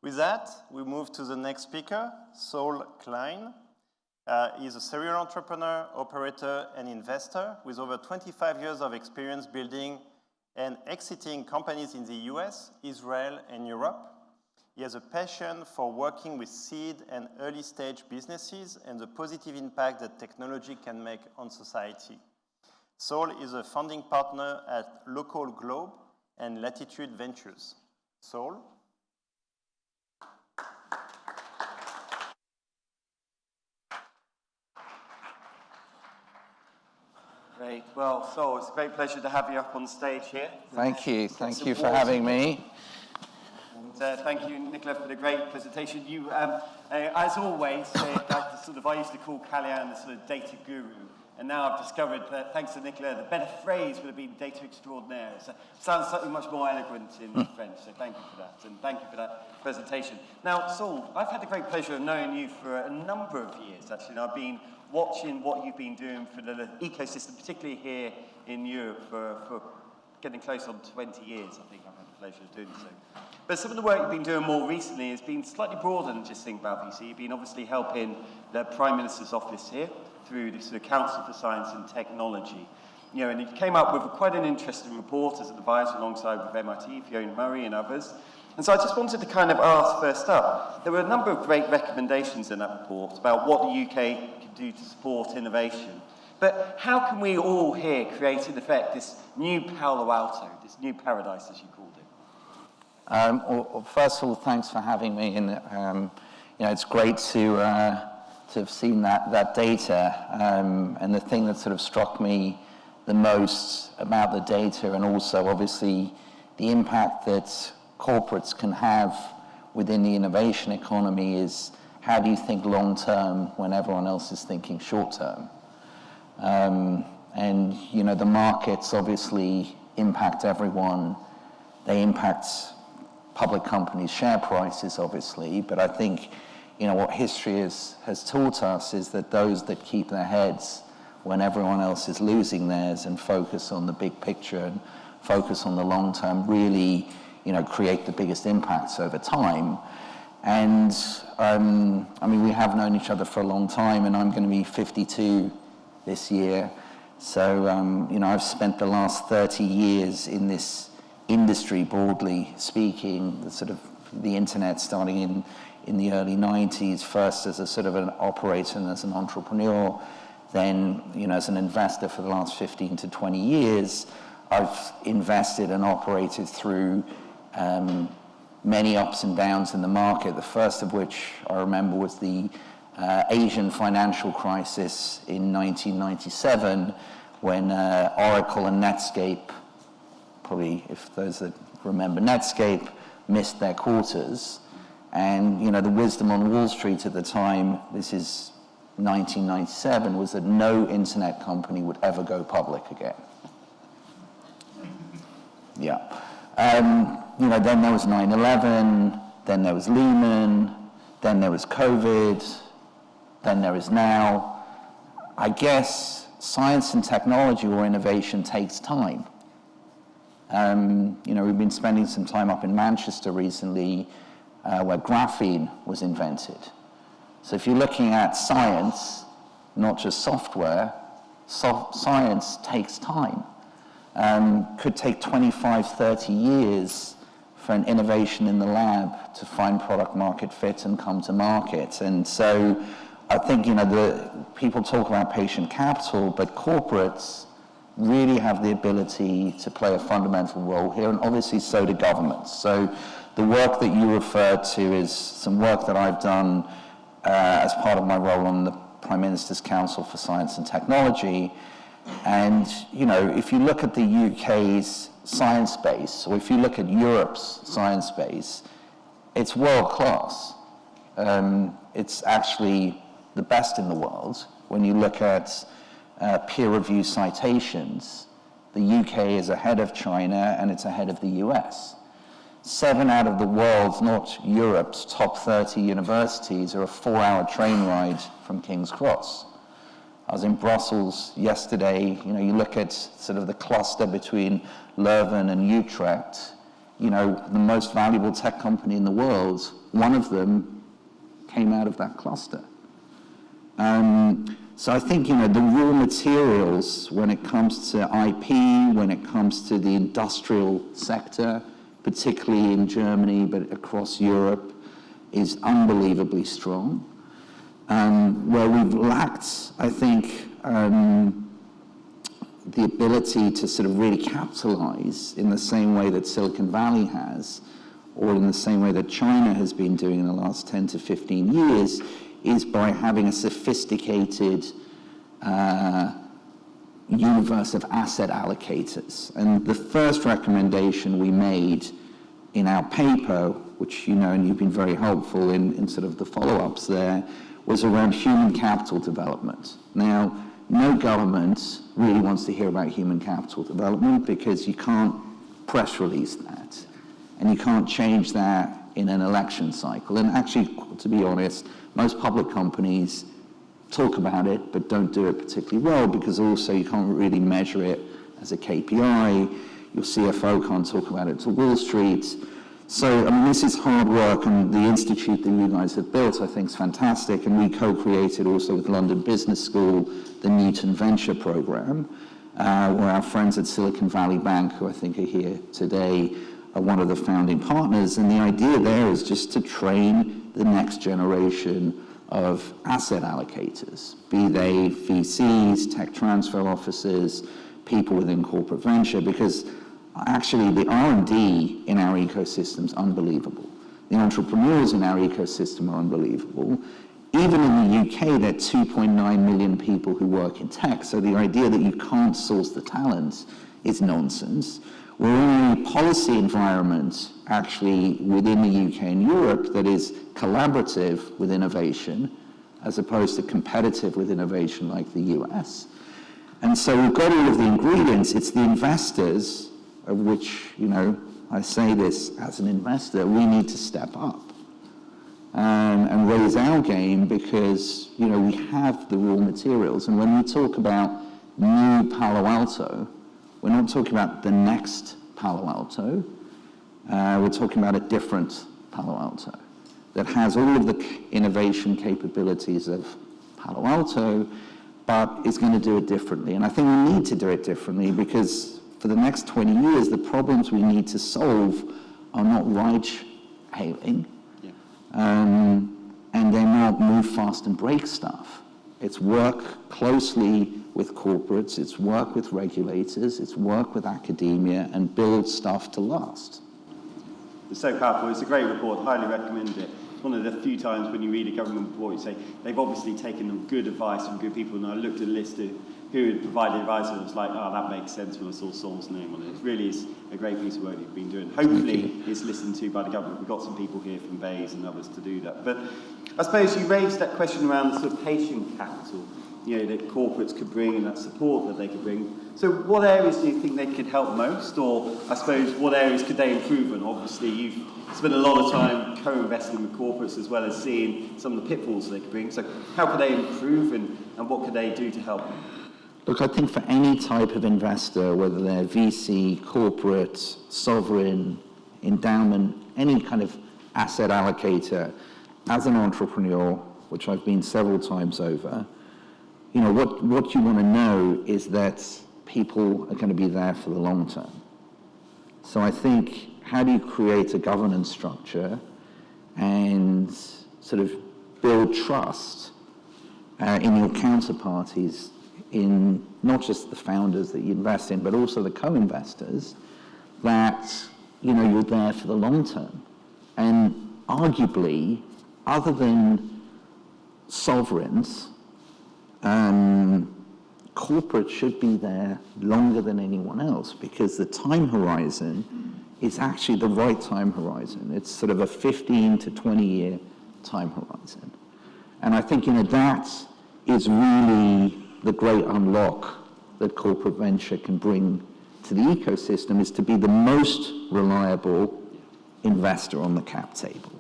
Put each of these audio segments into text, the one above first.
With that, we move to the next speaker, Saul Klein. He's a serial entrepreneur, operator, and investor with over 25 years of experience building and exiting companies in the US, Israel, and Europe. He has a passion for working with seed and early stage businesses and the positive impact that technology can make on society. Saul is a founding partner at Local Globe and Latitude Ventures. Saul? Great. Well, Saul, it's a great pleasure to have you up on stage here. Thank you. Thank you for having me. And thank you, Nicola, for the great presentation. You, as always, I used to call Kalyan the sort of data guru. And now I've discovered that, thanks to Nicola, the better phrase would have been data extraordinaire. So it sounds something much more eloquent in French, so thank you for that. And thank you for that presentation. Now, Saul, I've had the great pleasure of knowing you for a number of years, actually. And I've been watching what you've been doing for the ecosystem, particularly here in Europe, for getting close on 20 years, I think I've had the pleasure of doing so. But some of the work you've been doing more recently has been slightly broader than just think about VC. You've been obviously helping the Prime Minister's office here through the sort of Council for Science and Technology. You know, and you came up with quite an interesting report as an advisor alongside with MIT, Fiona Murray and others. And so I just wanted to kind of ask first up, there were a number of great recommendations in that report about what the UK could do to support innovation. But how can we all here create, in effect, this new Palo Alto, this new paradise, as you called it? Well, first of all, thanks for having me. And you know, it's great to have seen that data. And the thing that sort of struck me the most about the data, and also obviously the impact that corporates can have within the innovation economy, is how do you think long term when everyone else is thinking short term? And you know, the markets obviously impact everyone. They impact public companies' share prices, obviously, but I think, you know, what history has taught us is that those that keep their heads when everyone else is losing theirs and focus on the big picture and focus on the long term really, you know, create the biggest impacts over time. And I mean, we have known each other for a long time, and I'm going to be 52 this year. So, you know, I've spent the last 30 years in this industry, broadly speaking, the internet starting in the early 90s, first as a sort of an operator and as an entrepreneur, then, you know, as an investor for the last 15 to 20 years. I've invested and operated through many ups and downs in the market, the first of which I remember was the Asian financial crisis in 1997, when Oracle and Netscape, probably if those that remember Netscape, missed their quarters. And you know, the wisdom on Wall Street at the time, this is 1997, was that no internet company would ever go public again. Yeah. You know, then there was 9/11, then there was Lehman, then there was COVID, then there is now. I guess science and technology or innovation takes time. You know, we've been spending some time up in Manchester recently where graphene was invented. So if you're looking at science, not just software, science takes time. Could take 25, 30 years for an innovation in the lab to find product market fit and come to market. And so I think, you know, the people talk about patient capital, but corporates really have the ability to play a fundamental role here, and obviously so do governments. So the work that you referred to is some work that I've done as part of my role on the Prime Minister's Council for Science and Technology. And, you know, if you look at the UK's science base, or if you look at Europe's science base, it's world class. It's actually the best in the world. When you look at peer-reviewed citations, the UK is ahead of China and it's ahead of the US. 7 out of the world's, not Europe's, top 30 universities are a 4-hour train ride from King's Cross. I was in Brussels yesterday. You know, you look at sort of the cluster between Leuven and Utrecht, the most valuable tech company in the world, one of them came out of that cluster. So I think, the raw materials when it comes to IP, when it comes to the industrial sector, particularly in Germany, but across Europe, is unbelievably strong. Where we've lacked, I think, the ability to sort of really capitalize in the same way that Silicon Valley has, or in the same way that China has been doing in the last 10 to 15 years, is by having a sophisticated universe of asset allocators. And the first recommendation we made in our paper, which and you've been very helpful in sort of the follow-ups there, was around human capital development. Now, no government really wants to hear about human capital development because you can't press release that, and you can't change that in an election cycle. And actually, to be honest, most public companies talk about it, but don't do it particularly well, because also you can't really measure it as a KPI. Your CFO can't talk about it to Wall Street. So, this is hard work, and the institute that you guys have built, I think, is fantastic. And we co-created also with London Business School the Newton Venture Program, where our friends at Silicon Valley Bank, who I think are here today, are one of the founding partners. And the idea there is just to train the next generation of asset allocators, be they VCs, tech transfer officers, people within corporate venture, because actually the R&D in our ecosystem is unbelievable. The entrepreneurs in our ecosystem are unbelievable. Even in the UK, there are 2.9 million people who work in tech, so the idea that you can't source the talent is nonsense. We're in a policy environment, actually, within the UK and Europe that is collaborative with innovation, as opposed to competitive with innovation like the US. And so we've got all of the ingredients. It's the investors, of which, I say this as an investor, we need to step up and raise our game, because, we have the raw materials. And when we talk about new Palo Alto, we're not talking about the next Palo Alto. We're talking about a different Palo Alto that has all of the innovation capabilities of Palo Alto, but is going to do it differently. And I think we need to do it differently, because for the next 20 years, the problems we need to solve are not ride-hailing, and they're not move fast and break stuff. It's work closely with corporates, it's work with regulators, it's work with academia, and build stuff to last. It's so powerful. It's a great report. Highly recommend it. It's one of the few times when you read a government report, you say, they've obviously taken good advice from good people. And I looked at a list of who had provided advice, and I was like, oh, that makes sense when I saw Saul's name on it. It really is a great piece of work you've been doing. Hopefully it's listened to by the government. We've got some people here from Bayes and others to do that. But I suppose you raised that question around the sort of patient capital, that corporates could bring, and that support that they could bring. So what areas do you think they could help most? Or I suppose what areas could they improve on? Obviously you've spent a lot of time co-investing with corporates, as well as seeing some of the pitfalls they could bring. So how could they improve, and what could they do to help them? Look, I think for any type of investor, whether they're VC, corporate, sovereign, endowment, any kind of asset allocator, as an entrepreneur, which I've been several times over, what you want to know is that people are going to be there for the long term. So I think, how do you create a governance structure and sort of build trust in your counterparties, in not just the founders that you invest in, but also the co-investors, that you're there for the long term. And arguably, other than sovereigns, corporate should be there longer than anyone else, because the time horizon is actually the right time horizon. It's sort of a 15 to 20 year time horizon. And I think, that is really the great unlock that corporate venture can bring to the ecosystem, is to be the most reliable investor on the cap table,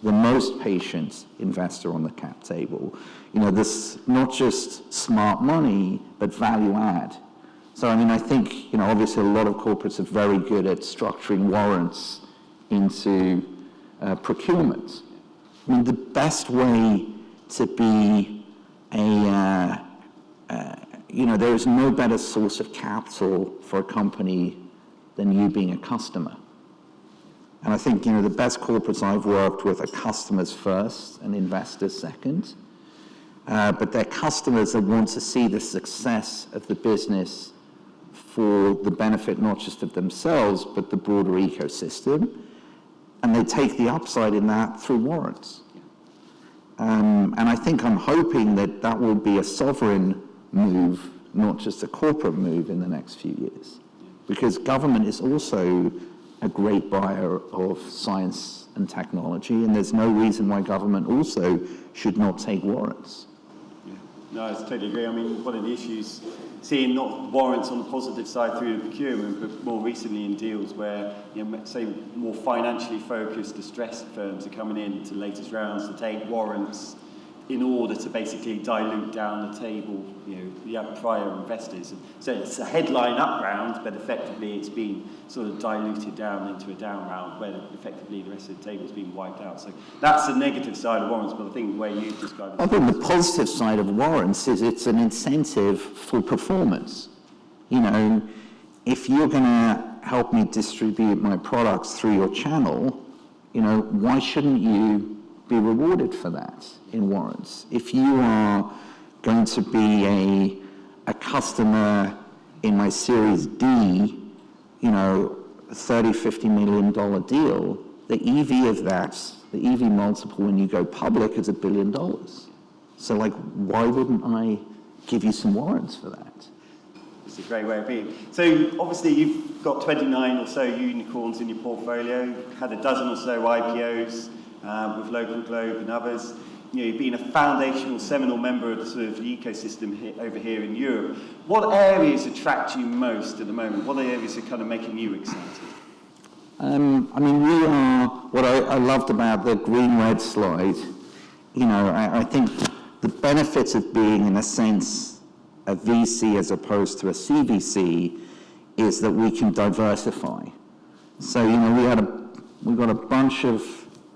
the most patient investor on the cap table. This not just smart money, but value add. So, I think, obviously a lot of corporates are very good at structuring warrants into procurement. I mean, the best way to be there is no better source of capital for a company than you being a customer. And I think, the best corporates I've worked with are customers first and investors second. But they're customers that want to see the success of the business for the benefit not just of themselves, but the broader ecosystem. And they take the upside in that through warrants. And I think I'm hoping that will be a sovereign move, not just a corporate move in the next few years. Because government is also a great buyer of science and technology, and there's no reason why government also should not take warrants. No, I totally agree. I mean, one of the issues, seeing not warrants on the positive side through the procurement, but more recently in deals where, say, more financially focused distressed firms are coming in to latest rounds to take warrants in order to basically dilute down the table, the prior investors. And so it's a headline up round, but effectively it's been sort of diluted down into a down round where effectively the rest of the table's been wiped out. So that's the negative side of warrants, but I think the way you described it. I think the positive side of warrants is it's an incentive for performance. If you're going to help me distribute my products through your channel, why shouldn't you be rewarded for that in warrants? If you are going to be a customer in my Series D, $30-50 million deal, the EV of that, the EV multiple when you go public is $1 billion. So why wouldn't I give you some warrants for that? It's a great way of being. So obviously you've got 29 or so unicorns in your portfolio, had a dozen or so IPOs, with Local Globe and others. You've been a foundational, seminal member of the sort of the ecosystem over here in Europe. What areas attract you most at the moment? What areas are kind of making you excited? We are, what I loved about the green-red slide, I think the benefit of being, in a sense, a VC as opposed to a CVC is that we can diversify. So, we got a bunch of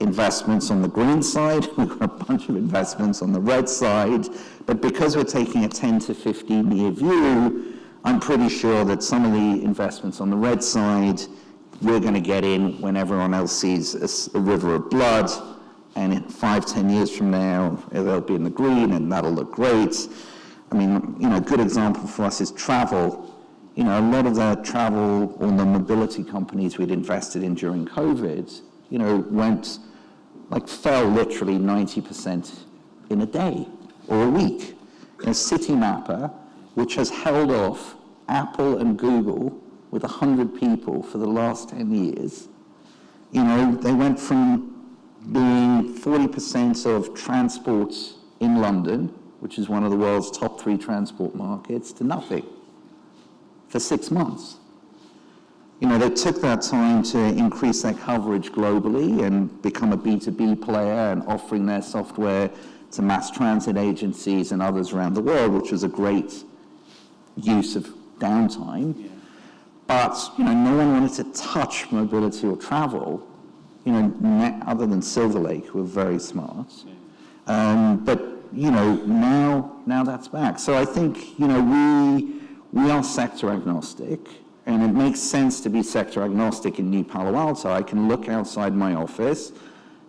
investments on the green side, we've got a bunch of investments on the red side, but because we're taking a 10 to 15 year view, I'm pretty sure that some of the investments on the red side, we're going to get in when everyone else sees a river of blood, and in 5-10 years from now, they'll be in the green, and that'll look great. A good example for us is travel. A lot of the travel or the mobility companies we'd invested in during COVID, fell literally 90% in a day or a week. Citymapper, which has held off Apple and Google with 100 people for the last 10 years, they went from being 40% of transport in London, which is one of the world's top 3 transport markets, to nothing for 6 months. They took that time to increase their coverage globally and become a B2B player and offering their software to mass transit agencies and others around the world, which was a great use of downtime. Yeah. But, no one wanted to touch mobility or travel, other than Silver Lake, who were very smart. Yeah. But, now that's back. So I think, we are sector agnostic. And it makes sense to be sector agnostic in New Palo Alto. I can look outside my office,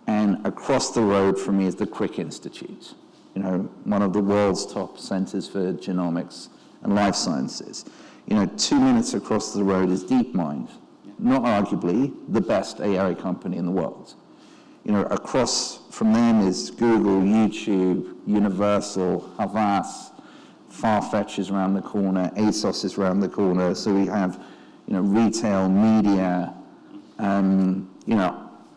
and across the road from me is the Crick Institute, one of the world's top centers for genomics and life sciences. 2 minutes across the road is DeepMind, not arguably the best AI company in the world. Across from them is Google, YouTube, Universal, Havas, Farfetch is around the corner, ASOS is around the corner, so we have, retail, media,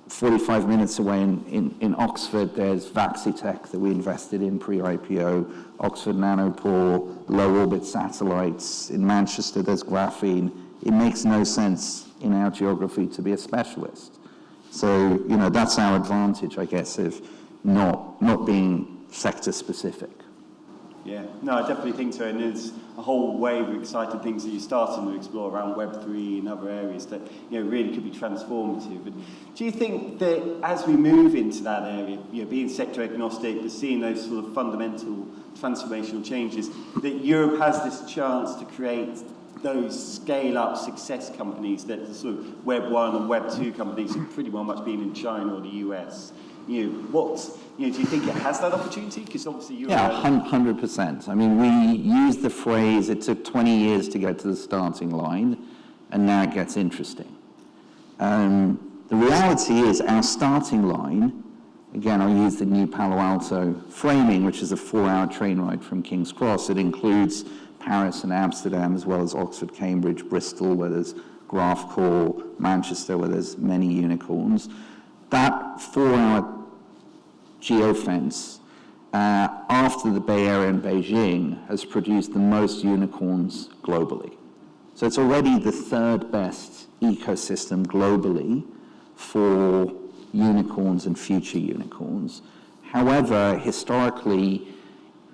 45 minutes away in Oxford, there's Vaxitech that we invested in pre-IPO, Oxford Nanopore, low-orbit satellites. In Manchester, there's graphene. It makes no sense in our geography to be a specialist. So, that's our advantage, I guess, of not being sector-specific. Yeah, no, I definitely think so. And there's a whole wave of exciting things that you're starting to explore around Web3 and other areas that, really could be transformative. And do you think that as we move into that area, being sector agnostic, but seeing those sort of fundamental transformational changes, that Europe has this chance to create those scale-up success companies that the sort of Web 1 and Web 2 companies have pretty well much been in China or the US? Do you think it has that opportunity? Because obviously you're... Yeah, 100%. I mean, we use the phrase, it took 20 years to get to the starting line, and now it gets interesting. The reality is our starting line, again, I'll use the new Palo Alto framing, which is a 4-hour train ride from King's Cross. It includes Paris and Amsterdam, as well as Oxford, Cambridge, Bristol, where there's GraphCore, Manchester, where there's many unicorns. That 4-hour geofence, after the Bay Area and Beijing, has produced the most unicorns globally. So it's already the 3rd best ecosystem globally for unicorns and future unicorns. However, historically,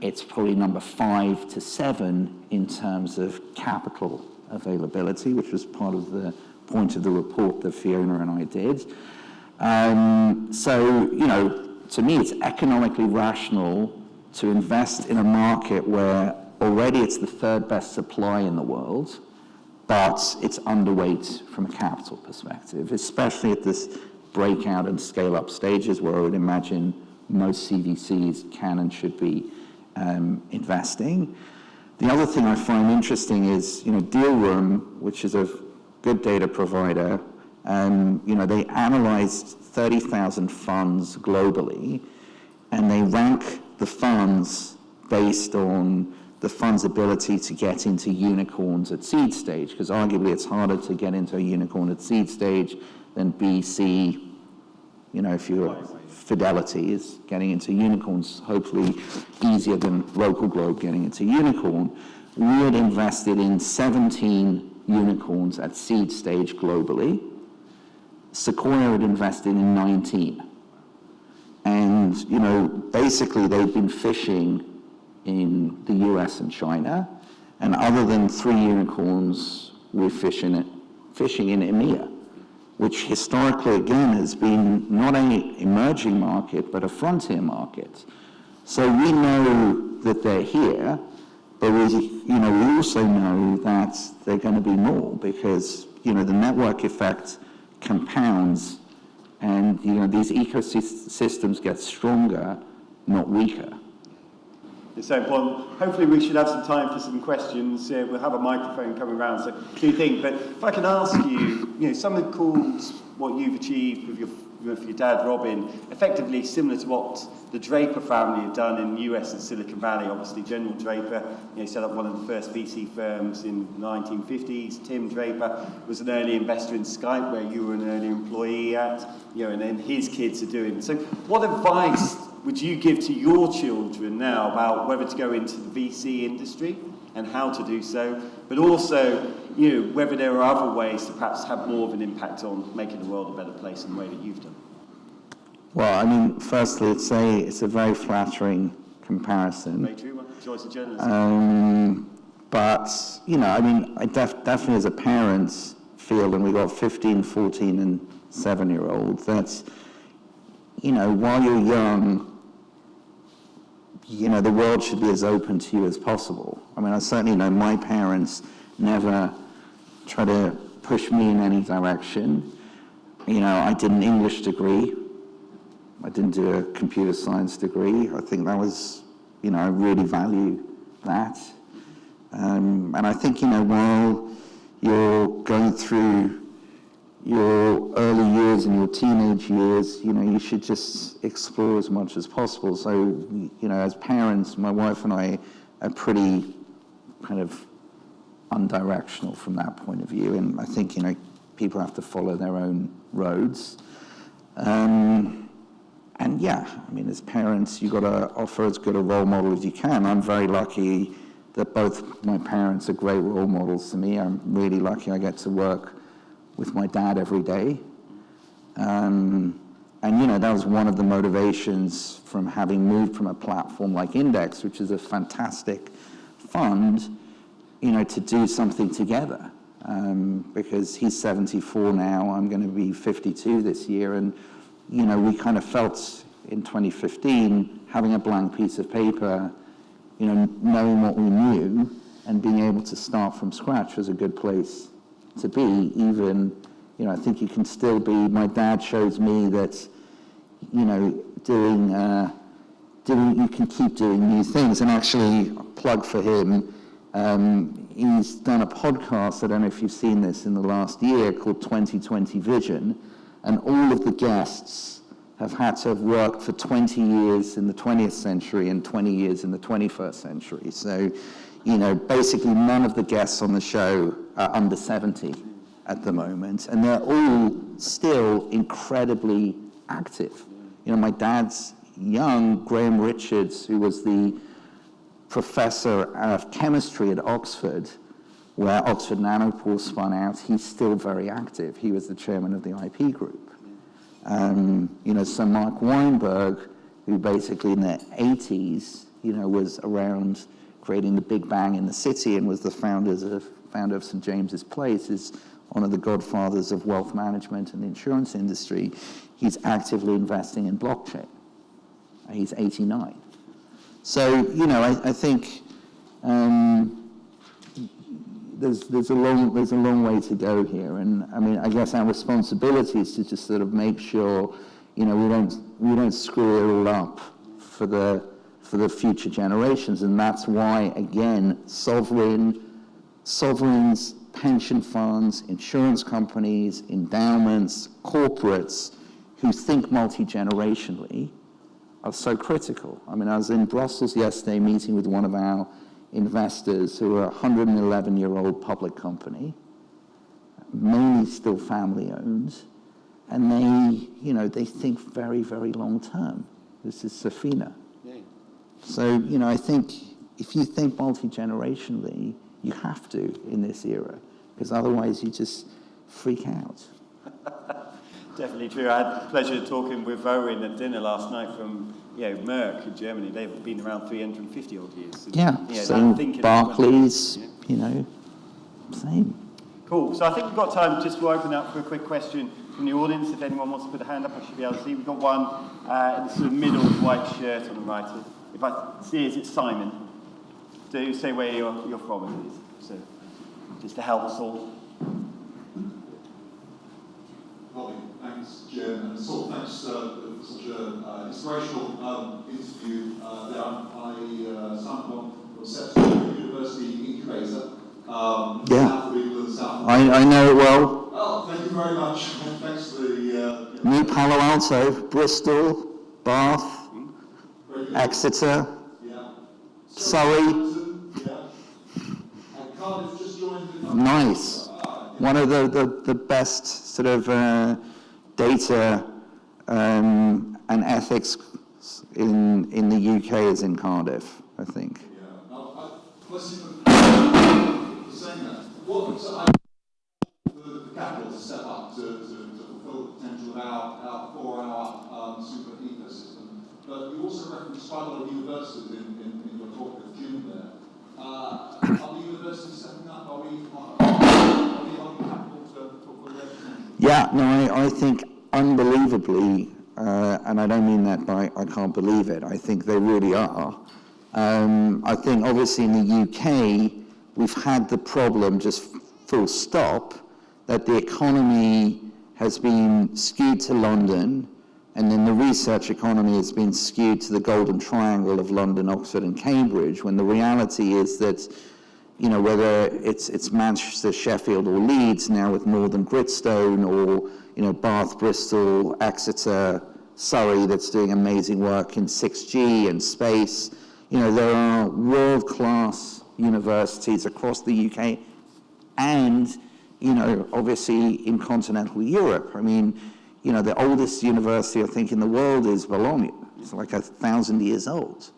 it's probably number 5 to 7 in terms of capital availability, which was part of the point of the report that Fiona and I did. To me, it's economically rational to invest in a market where already it's the 3rd best supply in the world, but it's underweight from a capital perspective, especially at this breakout and scale-up stages where I would imagine most CVCs can and should be investing. The other thing I find interesting is, Dealroom, which is a good data provider, they analyzed 30,000 funds globally, and they rank the funds based on the fund's ability to get into unicorns at seed stage, because arguably it's harder to get into a unicorn at seed stage than B, C, if you're Fidelity is getting into unicorns, hopefully easier than Local Globe getting into unicorn. We had invested in 17 unicorns at seed stage globally. Sequoia had invested in 19. And, basically they've been fishing in the US and China. And other than 3 unicorns, we're fishing in EMEA, which historically, again, has been not an emerging market, but a frontier market. So we know that they're here, but we also know that they're going to be more because, the network effect compounds and, these ecosystems get stronger, not weaker. So, well, hopefully we should have some time for some questions. We'll have a microphone coming around, so do you think? But if I can ask you, some of the calls, what you've achieved with your dad, Robin, effectively similar to what the Draper family had done in the US and Silicon Valley. Obviously, General Draper, set up one of the first VC firms in the 1950s. Tim Draper was an early investor in Skype, where you were an early employee at, and then his kids are doing. So what advice would you give to your children now about whether to go into the VC industry and how to do so, but also, whether there are other ways to perhaps have more of an impact on making the world a better place in the way that you've done? Well, firstly, it's a very flattering comparison. Very true one. Choice of journalism. But, I definitely as a parent feel, and we've got 15, 14 and 7-year-olds, that, while you're young, the world should be as open to you as possible. I certainly know my parents never try to push me in any direction. I did an English degree. I didn't do a computer science degree. I think that was, I really value that. And I think, while you're going through your early years and your teenage years, you should just explore as much as possible. So, as parents, my wife and I are pretty kind of undirectional from that point of view. And I think, people have to follow their own roads. And yeah, as parents, you've got to offer as good a role model as you can. I'm very lucky that both my parents are great role models to me. I'm really lucky I get to work with my dad every day. And, that was one of the motivations from having moved from a platform like Index, which is a fantastic fund, to do something together. Because he's 74 now, I'm going to be 52 this year, and, we kind of felt in 2015, having a blank piece of paper, knowing what we knew, and being able to start from scratch was a good place to be. Even, I think you can still be, my dad shows me that, you can keep doing new things. And actually, plug for him, he's done a podcast, I don't know if you've seen this, in the last year called 2020 Vision, and all of the guests have had to have worked for 20 years in the 20th century and 20 years in the 21st century. So, basically none of the guests on the show are under 70 at the moment, and they're all still incredibly active. My dad's young, Graham Richards, who was the professor of chemistry at Oxford, where Oxford Nanopore spun out, he's still very active. He was the chairman of the IP group. Sir Mark Weinberg, who basically in the 80s, was around creating the Big Bang in the city and was the founder of St. James's Place, is one of the godfathers of wealth management and the insurance industry. He's actively investing in blockchain. He's 89. So, I think there's a long way to go here, and I guess our responsibility is to just sort of make sure, we don't screw it all up for the future generations, and that's why, again, sovereigns, pension funds, insurance companies, endowments, corporates who think multi-generationally are so critical. I was in Brussels yesterday meeting with one of our investors who are a 111-year-old public company, mainly still family-owned, and they think very, very long-term. This is Safina. Yeah. So, I think if you think multi-generationally, you have to in this era, because otherwise you just freak out. Definitely true. I had the pleasure of talking with Owen at dinner last night from Merck in Germany. They've been around 350 odd years. And, same Barclays, same. Cool. So I think we've got time just to open up for a quick question from the audience. If anyone wants to put a hand up, I should be able to see. We've got one in the sort of middle white shirt on the right. If I see it, it's Simon. Do say where you're from, please. So just to help us all. Thanks, Jim, and Saul, thanks for such an inspirational interview there. I signed on from Sefton University Incubator. South of England, South. I know it well. Well, thank you very much. Thanks for the... New Palo Alto, Bristol, Bath, Exeter, Surrey. And Cardiff just joined the... Nice. One of the best sort of data and ethics in the UK is in Cardiff, I think. Yeah. Now, bless you for saying that. What the capital to step up to fulfill the potential of our 4-hour super ecosystem, but you also referenced quite a lot of universities in your talk with Jim there. Are the universities stepping up? Are we on capital to fulfill their potential? Yeah, no, I think unbelievably, and I don't mean that by I can't believe it, I think they really are. I think obviously in the UK, we've had the problem, just full stop, that the economy has been skewed to London, and then the research economy has been skewed to the golden triangle of London, Oxford, and Cambridge, when the reality is that, whether it's Manchester, Sheffield, or Leeds now with Northern Gritstone, or, Bath, Bristol, Exeter, Surrey, that's doing amazing work in 6G and space. There are world-class universities across the UK and, obviously in continental Europe. The oldest university, I think, in the world is Bologna. It's like 1,000 years old.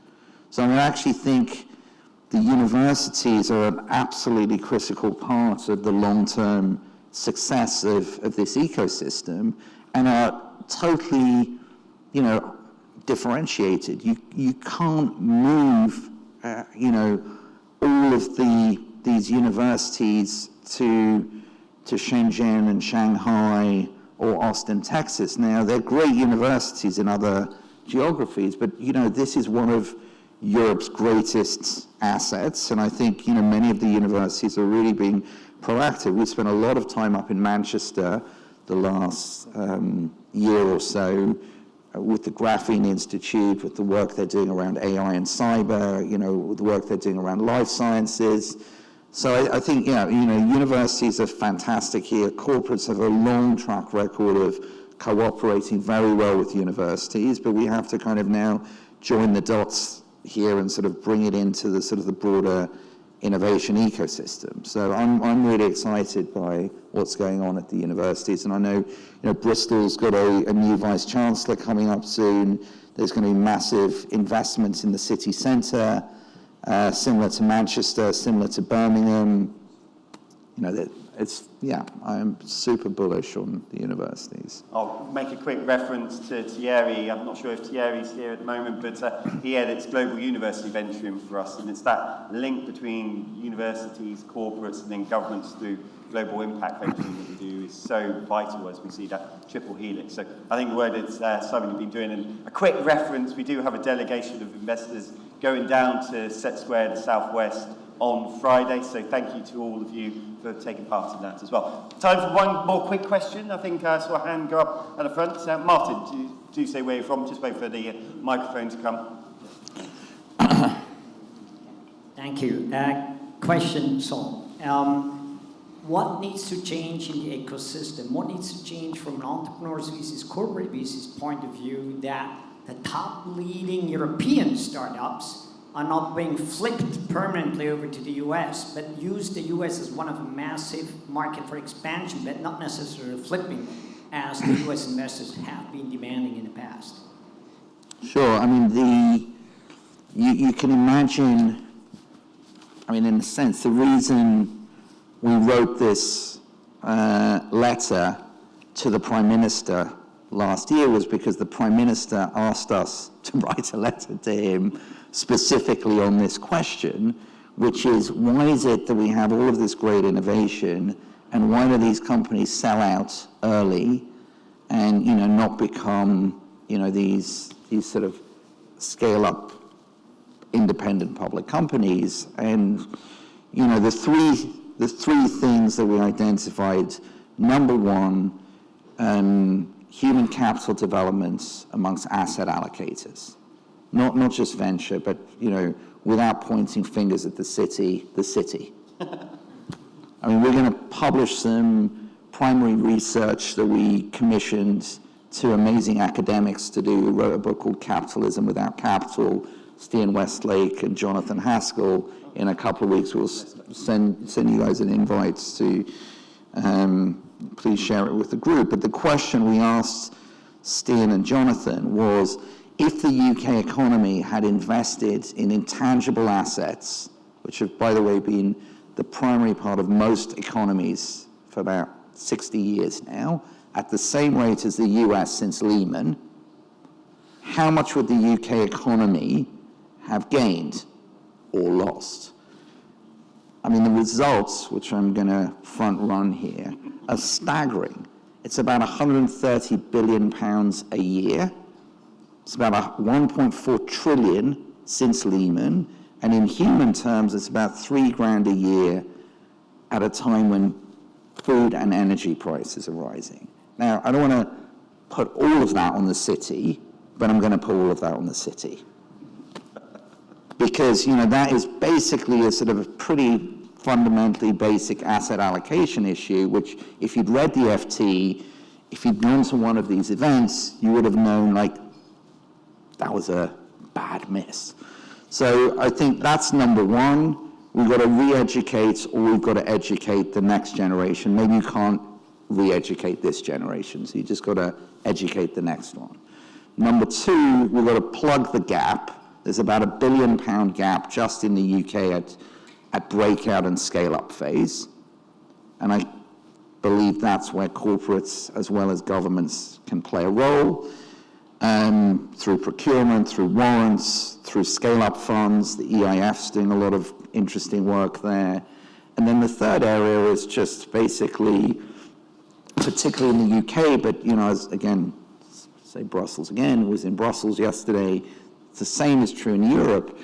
So I actually think the universities are an absolutely critical part of the long-term success of this ecosystem, and are totally, differentiated. You can't move, all of these universities to Shenzhen and Shanghai or Austin, Texas. Now, they're great universities in other geographies, but, this is one of Europe's greatest assets, and I think, many of the universities are really being proactive. We spent a lot of time up in Manchester the last year or so with the Graphene Institute, with the work they're doing around AI and cyber, with the work they're doing around life sciences. So I think, universities are fantastic here. Corporates have a long track record of cooperating very well with universities, but we have to kind of now join the dots here and sort of bring it into the sort of the broader innovation ecosystem. So I'm really excited by what's going on at the universities, and I know, Bristol's got a new vice chancellor coming up soon. There's going to be massive investments in the city centre, similar to Manchester, similar to Birmingham. I'm super bullish on the universities. I'll make a quick reference to Thierry. I'm not sure if Thierry's here at the moment, but he edits Global University Venturing for us, and it's that link between universities, corporates, and then governments through global impact venturing that we do is so vital as we see that triple helix. So I think the word is something we've been doing. And a quick reference, we do have a delegation of investors going down to Set Square in the southwest on Friday, so thank you to all of you for taking part in that as well. Time for one more quick question. I think I saw a hand go up at the front. Martin, do say where you're from. Just wait for the microphone to come. Thank you. Question, Saul. What needs to change in the ecosystem? What needs to change from an entrepreneur's versus corporate business point of view that the top leading European startups are not being flipped permanently over to the US, but use the US as one of a massive market for expansion, but not necessarily flipping as the US investors have been demanding in the past? Sure. I mean, you can imagine, in a sense, the reason we wrote this letter to the Prime Minister last year was because the Prime Minister asked us to write a letter to him specifically on this question, which is, why is it that we have all of this great innovation, and why do these companies sell out early and not become these sort of scale up independent public companies? And the three things that we identified: number one, human capital development amongst asset allocators. Not just venture, but, without pointing fingers at the city. We're going to publish some primary research that we commissioned two amazing academics to do. We wrote a book called Capitalism Without Capital. Stian Westlake and Jonathan Haskell. In a couple of weeks, we'll send you guys an invite to please share it with the group. But the question we asked Stian and Jonathan was, if the UK economy had invested in intangible assets, which have, by the way, been the primary part of most economies for about 60 years now, at the same rate as the US since Lehman, how much would the UK economy have gained or lost? The results, which I'm going to front run here, are staggering. It's about £130 billion a year. It's about 1.4 trillion since Lehman, and in human terms, it's about $3,000 a year at a time when food and energy prices are rising. Now, I don't want to put all of that on the city, but I'm going to put all of that on the city. Because, that is basically a sort of a pretty fundamentally basic asset allocation issue, which if you'd read the FT, if you'd gone to one of these events, you would have known, that was a bad miss. So I think that's number one. We've got to re-educate, or we've got to educate the next generation. Maybe you can't re-educate this generation, so you just got to educate the next one. Number two, we've got to plug the gap. There's about £1 billion gap just in the UK at breakout and scale-up phase. And believe that's where corporates as well as governments can play a role, through procurement, through warrants, through scale-up funds. The EIF's doing a lot of interesting work there. And then the third area is just basically, particularly in the UK, but as again, say Brussels again, was in Brussels yesterday, the same is true in Europe,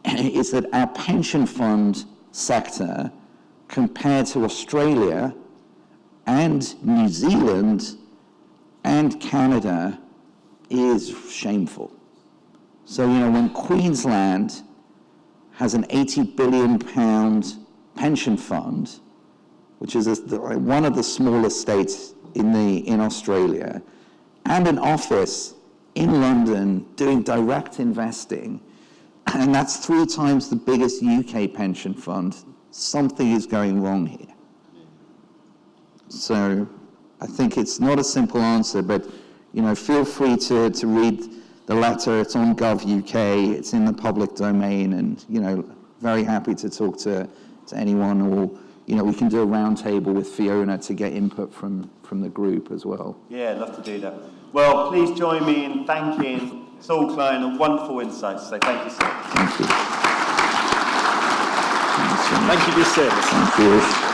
is that our pension fund sector, compared to Australia and New Zealand and Canada, is shameful. So, when Queensland has an £80 billion pension fund, which is one of the smallest states in Australia, and an office in London doing direct investing, and that's 3 times the biggest UK pension fund, something is going wrong here. So I think it's not a simple answer, but feel free to read the letter. It's on Gov UK, it's in the public domain, and very happy to talk to anyone, or we can do a roundtable with Fiona to get input from the group as well. Yeah, I'd love to do that. Well, please join me in thanking Saul Klein and wonderful insights. So thank you, Saul. Thank you. Thank you for your service. Thank you.